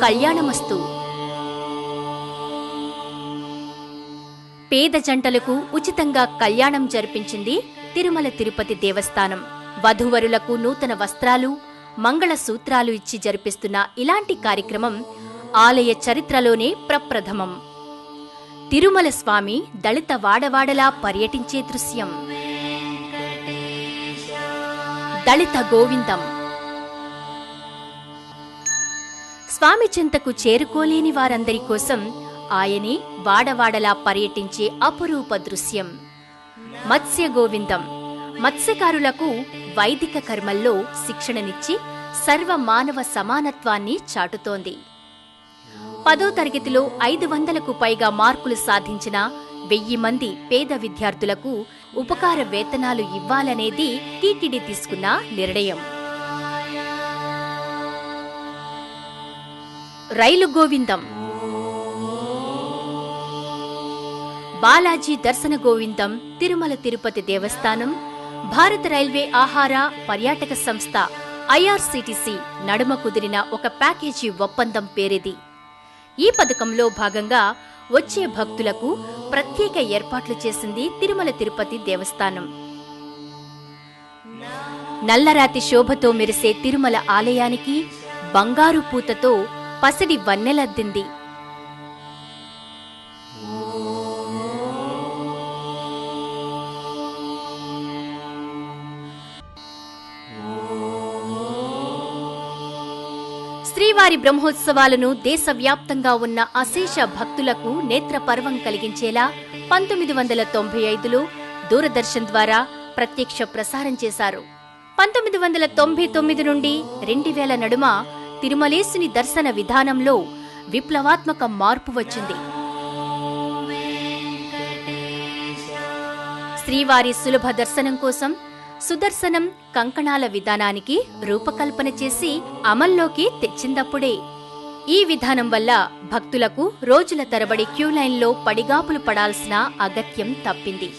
కళ్యాణమస్తు. పేద జంటలకు ఉచితంగా కళ్యాణం జరిపించింది తిరుమల తిరుపతి దేవస్థానం. వధూవరులకు నూతన వస్త్రాలు, మంగళసూత్రాలు ఇచ్చి జరిపిస్తున్న ఇలాంటి కార్యక్రమం ఆలయ చరిత్రలోనే ప్రప్రథమం. తిరుమల స్వామి దళిత వాడవాడలా పర్యటించే దృశ్యం. దళిత గోవిందం. స్వామి చెంతకు చేరుకోలేని వారందరి కోసం ఆయనే వాడవాడలా పర్యటించే అపురూప దృశ్యం. మత్స్య గోవిందం మత్స్యకారులకు వైదిక కర్మల్లో శిక్షణనిచ్చి సర్వ మానవ సమానత్వాన్ని చాటుతోంది. 10వ తరగతిలో 500కు పైగా మార్కులు సాధించిన 1000 మంది పేద విద్యార్థులకు ఉపకార వేతనాలు ఇవ్వాలనేది టీటీడీ తీసుకున్న నిర్ణయం. రైలు గోవిందం. బాలాజీ దర్శన గోవిందం తిరుమల తిరుపతి దేవస్థానం, భారత రైల్వే ఆహార పర్యాటక సంస్థ IRCTC నడుమ కుదిరిన ఒక ప్యాకేజీ ఒప్పందం పేరిది. ఈ పథకంలో భాగంగా వచ్చే భక్తులకు ప్రత్యేక ఏర్పాట్లు చేసింది తిరుమల తిరుపతి దేవస్థానం. నల్లరాతి శోభతో మెరిసే తిరుమల ఆలయానికి బంగారు పూతతో పసిడి వన్నెలద్దింది. శ్రీవారి బ్రహ్మోత్సవాలను దేశవ్యాప్తంగా ఉన్న అశేష భక్తులకు నేత్రపర్వం కలిగించేలా 1995లో దూరదర్శన్ ద్వారా ప్రత్యక్ష ప్రసారం చేశారు. 1999 నుండి 2000 నడుమ తిరుమలేశుని దర్శన విధానంలో విప్లవాత్మక మార్పు వచ్చింది. శ్రీవారి సులభ దర్శనం కోసం సుదర్శనం కంకణాల విధానానికి రూపకల్పన చేసి అమల్లోకి తెచ్చిందప్పుడే. ఈ విధానం వల్ల భక్తులకు రోజుల తరబడి క్యూలైన్లో పడిగాపులు పడాల్సిన అగత్యం తప్పింది.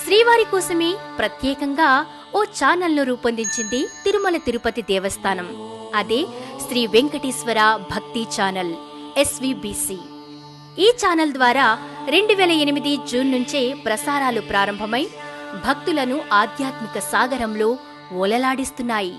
శ్రీవారి కోసమే ప్రత్యేకంగా ఓ ఛానల్ను రూపొందించింది తిరుమల తిరుపతి దేవస్థానం. అదే శ్రీ వెంకటేశ్వర భక్తి ఛానల్ SVBC. ఈ ఛానల్ ద్వారా 2008 జూన్ నుంచే ప్రసారాలు ప్రారంభమై భక్తులను ఆధ్యాత్మిక సాగరంలో ఓలలాడిస్తున్నాయి.